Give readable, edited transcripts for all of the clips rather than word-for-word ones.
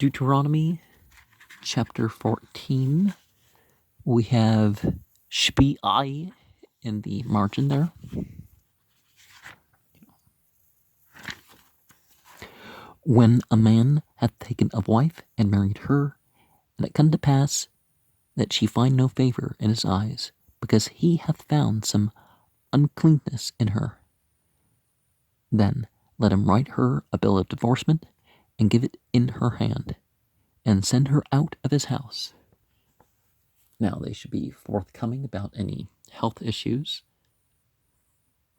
Deuteronomy chapter 14. We have Shpi in the margin there. When a man hath taken a wife and married her, and it come to pass that she find no favor in his eyes, because he hath found some uncleanness in her, then let him write her a bill of divorcement, and give it in her hand, and send her out of his house. Now, they should be forthcoming about any health issues,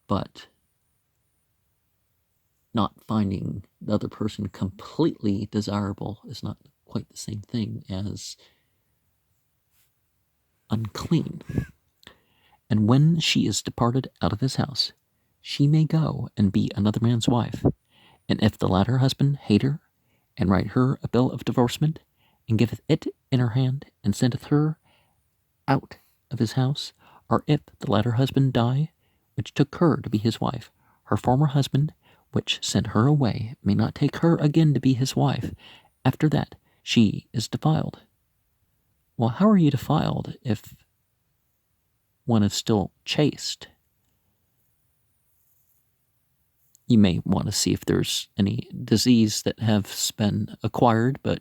but not finding the other person completely desirable is not quite the same thing as unclean. And when she is departed out of his house, she may go and be another man's wife. And if the latter husband hate her, and write her a bill of divorcement, and giveth it in her hand, and sendeth her out of his house, or if the latter husband die, which took her to be his wife, her former husband, which sent her away, may not take her again to be his wife. After that, she is defiled. Well, how are you defiled if one is still chaste? You may want to see if there's any disease that has been acquired, but,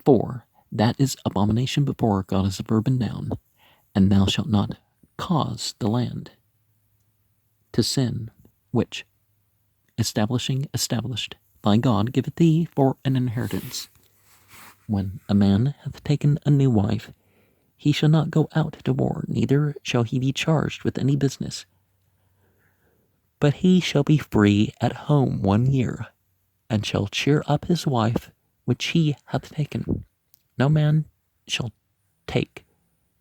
4. That is abomination before God is a verb and noun, and thou shalt not cause the land to sin, which, established by God, giveth thee for an inheritance. When a man hath taken a new wife, he shall not go out to war, neither shall he be charged with any business, but he shall be free at home 1 year, and shall cheer up his wife which he hath taken. No man shall take,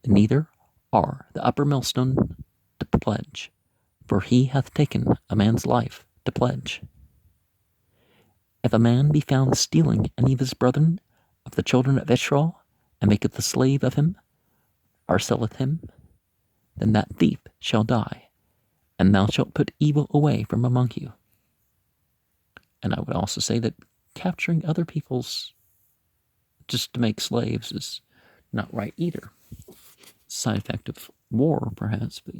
neither are the upper millstone to pledge, for he hath taken a man's life to pledge. If a man be found stealing any of his brethren of the children of Israel, and maketh a slave of him, or selleth him, then that thief shall die, and thou shalt put evil away from among you. And I would also say that capturing other people's just to make slaves is not right either. Side effect of war, perhaps, but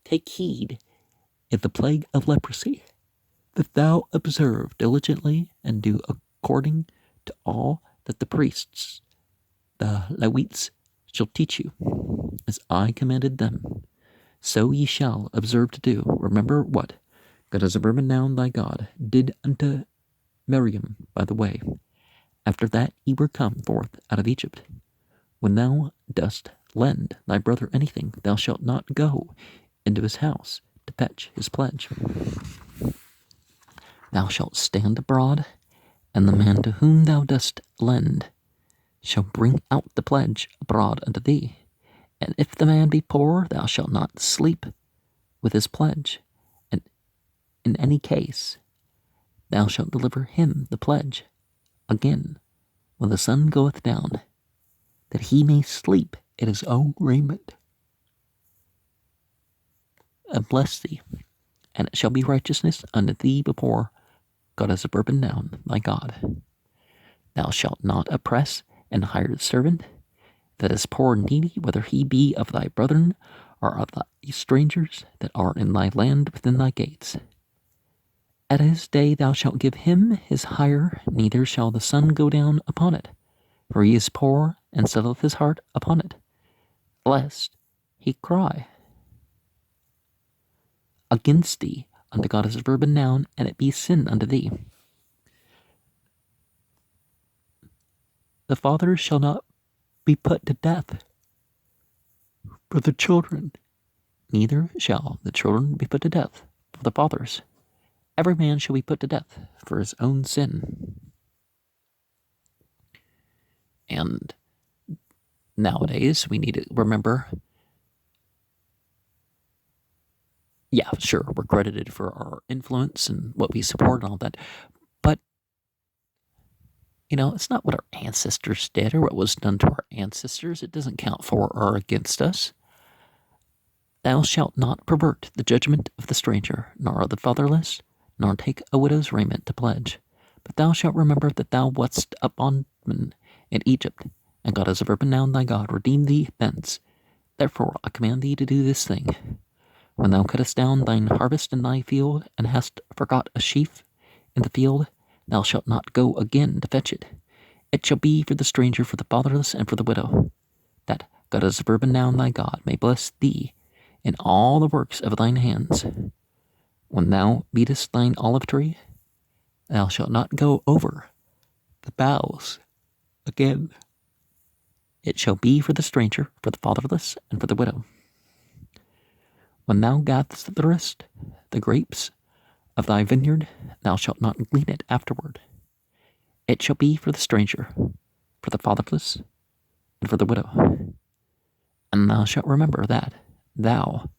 take heed in the plague of leprosy, that thou observe diligently and do according to all that the priests, the Levites, shall teach you, as I commanded them. So ye shall observe to do. Remember what God as a verb and noun thy God did unto Miriam by the way, after that ye were come forth out of Egypt. When thou dost lend thy brother anything, thou shalt not go into his house to fetch his pledge. Thou shalt stand abroad, and the man to whom thou dost lend shall bring out the pledge abroad unto thee. And if the man be poor, thou shalt not sleep with his pledge. And in any case, thou shalt deliver him the pledge again when the sun goeth down, that he may sleep in his own raiment. And bless thee, and it shall be righteousness unto thee before God as a verb and noun, thy God. Thou shalt not oppress an hired servant that is poor and needy, whether he be of thy brethren or of thy strangers that are in thy land within thy gates. At his day thou shalt give him his hire, neither shall the sun go down upon it, for he is poor and setteth his heart upon it, lest he cry against thee unto God as a verb and noun, and it be sin unto thee. The father shall not be put to death for the children, neither shall the children be put to death for the fathers. Every man shall be put to death for his own sin. And nowadays, we need to remember, yeah, sure, we're credited for our influence and what we support and all that, but it's not what our ancestors did or what was done to our ancestors. It doesn't count for or against us. Thou shalt not pervert the judgment of the stranger, nor of the fatherless, nor take a widow's raiment to pledge, But thou shalt remember that thou wast a bondman in Egypt, and God has ever now thy God redeemed thee thence. Therefore I command thee to do this thing. When thou cuttest down thine harvest in thy field, and hast forgot a sheaf in the field, thou shalt not go again to fetch it. It shall be for the stranger, for the fatherless, and for the widow, that God has ever now thy God may bless thee in all the works of thine hands. When thou beatest thine olive tree, thou shalt not go over the boughs again. It shall be for the stranger, for the fatherless, and for the widow. When thou gatherest the grapes of thy vineyard, thou shalt not glean it afterward. It shall be for the stranger, for the fatherless, and for the widow. And thou shalt remember that thou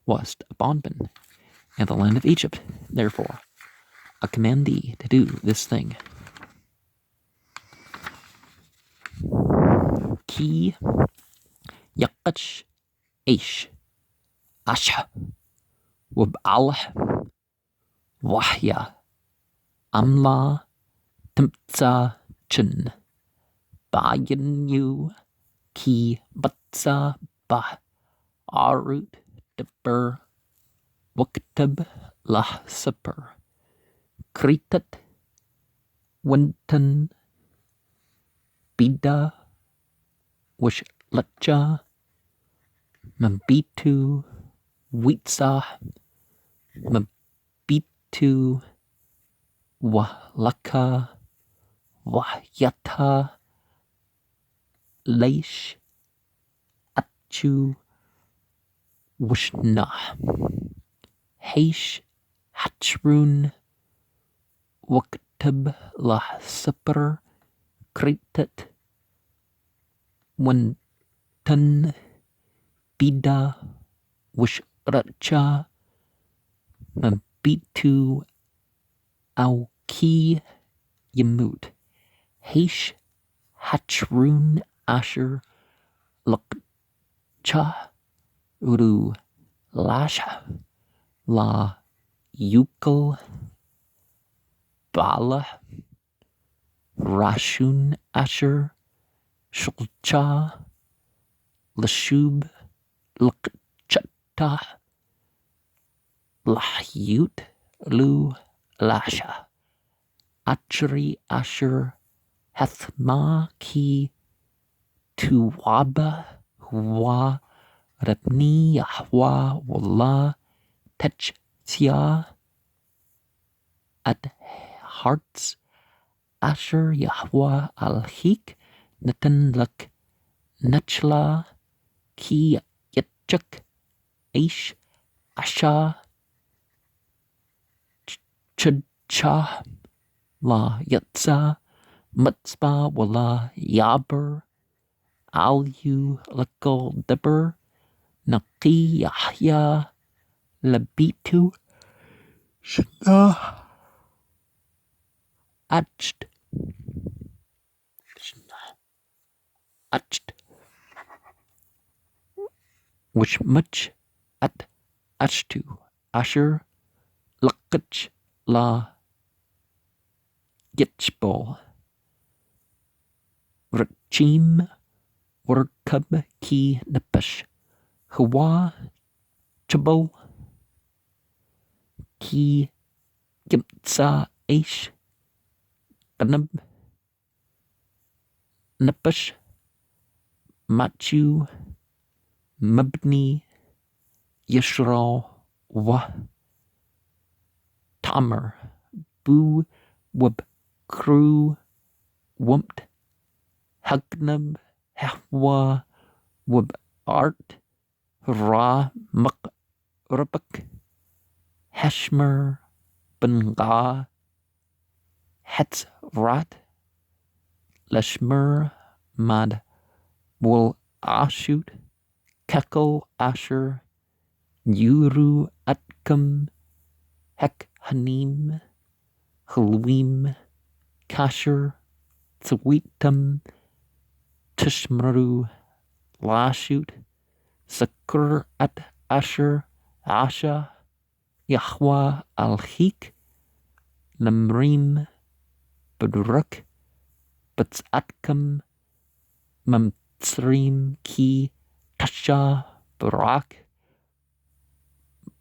wast a bondman in the land of Egypt. Therefore I command thee to do this thing. Ki yakach ish asha wab'al wahya amla timtsa chin bayan yu ki batsa bah arut deber waktab lah super kritat winton bida wish lacha mabitu witsa mabitu wahlaka wahyata leish achu wishna heish hachrun waktab lah super kritat winton bida wish racha mabitu auki yamut heish hachrun asher lakcha uru lasha la yukal bala rashun asher shulcha lashub lakchata lahyut lu lasha achri asher hathma ki tuwaba wa rabni yahwa wallah techtia at hearts asher yahwa al-hik natan lak nachla ki yachak ish asha chudcha la yatsa matzba wala yaber alyu lakal deber naqi yahya labitu shna acht which much at ashtu asher lakach la gitchbol rachim workub ki napash hawa chabal ki gimtsa ish kanab napash machu mabni yishral wa tamer bu wab crew wumt hagnab hahwa wab art ra mak rabak hashmer benga hetz rat lashmer mad wul ashut kekel asher yuru atkam hek hanim halwim kasher tzwitam tishmru lashut sakur at asher asha yahwa al-hik lamrim Badruk, Batsatkum, Mamtsrim Ki, Tasha, Barak,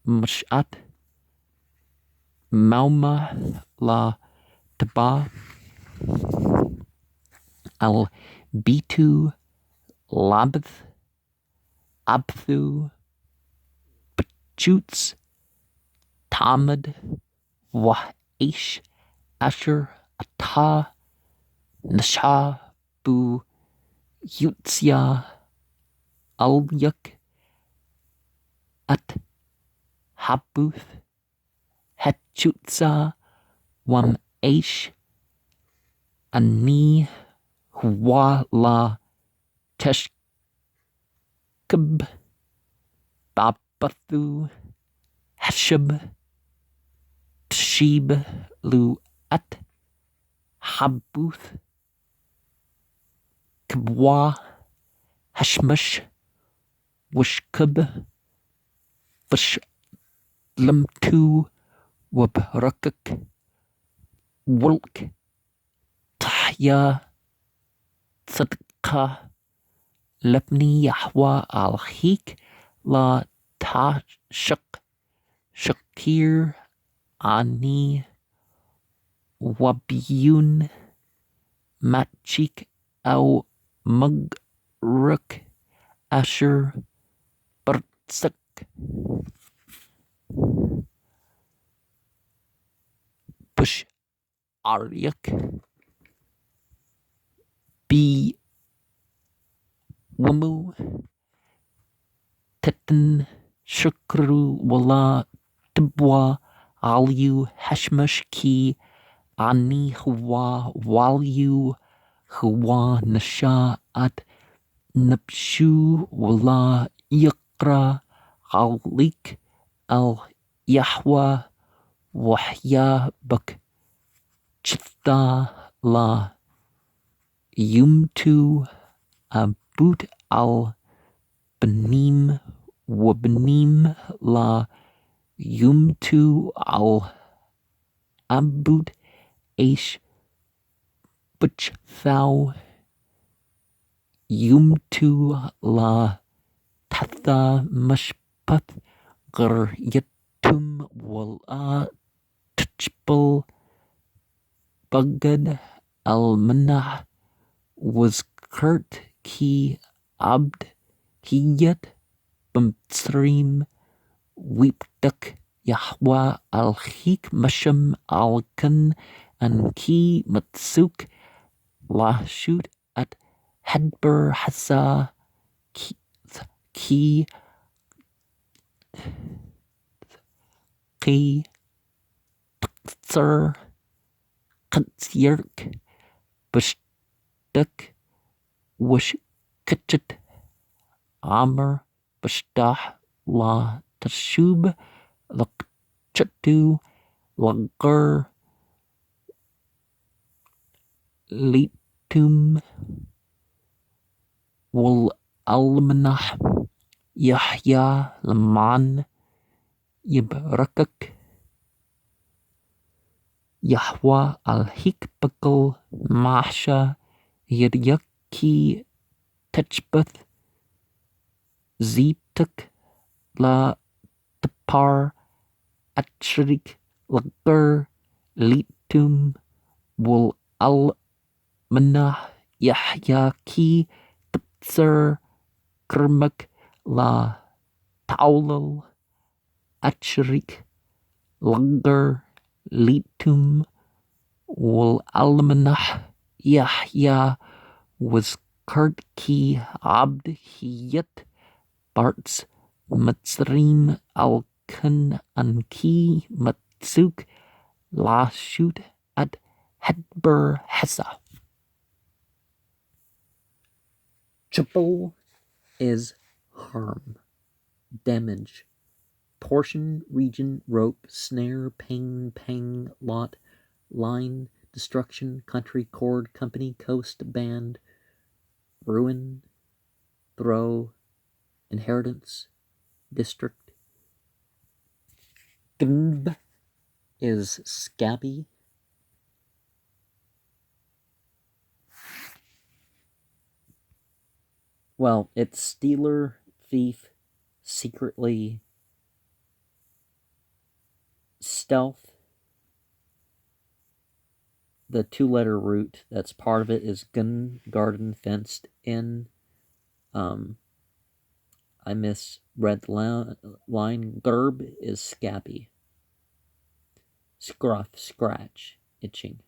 Mashat, Mauma, La Taba, Al Bitu, Labth, Abthu, Bachutz, Tamad, Wahish, Asher, Atah, Nasha, Bu, Yutzia, Alyuk, At, Habuth, Hechutza, Wam Aish, Ani, Huala, Teshkub, Babathu, Heshab, Tshib, Lu, At, Habuth, Kabwa, Hashmush, Wishkub, Vishlamtu, Wabrakuk, Wulk, Tahya, Tzadka, Lepni Yahwa al Hik, La Tashak, Shakir, Ani, Wabiyun, Matchik, Au Mugruk, Asher, Bartsak, Bush Aryak, Be Wamu, Tetan, Shukru, Wala, Tibwa, Aliu, Hashmush, Ki, Ani, Hwa, Walyu, Hwa, Nasha, At, Nabshu, Wala, Yaqra, Alik, Al, Yahwa, Wahya, Buk, Chitha, La, Yumtu, Abut, Al, Benim, Wabnim, La, Yumtu, Al, Abut, Aish, Butch, Thou, Yumtu, La, Tatha, Mashpath, Gur, Yatum, Wala, Tchbal, Bugad, Almanah, was Kurt, Ki, Abd, Kiyat, Bumtsrim, Weepduk, Yahwa, Al-Hik, Masham, Al-Kan, and Ki, Matsuk, Lashut, at Hadber, Hassa, Ki, Tsur, Katsirk, Bashtuk, Wush, Kitchit, Amr, Bashtah, La, Tashub, Lakchatu, Lagur, Litum, Wal Almanah, Yahya, Laman, Yibrakak, Yahwa, Al-Hikbakal, Masha, Yiryaki, Techbath, Zetuk, La Tapar, Atshrik, Lagur, Litum, Wal Almanah, Yahya Ki, Tsur, Kermak, La Taulal, Atshrik, Lagur, Litum, Wal Almanah, Yahya, was Kurt Ki, Abd Hiyat, Bartz, Matzrim, Alkan, Anki, Matsuk, Lashut, at Hadber Hessa. Chapel is harm, damage, portion, region, rope, snare, ping, pang, lot, line, destruction, country, chord, company, coast, band, ruin, throw, inheritance, district. Gb is scabby, Well, it's stealer, thief, secretly, stealth. The 2-letter root that's part of it is gun, garden, fenced in. I miss red line. Gerb is scabby. Scruff, scratch, itching.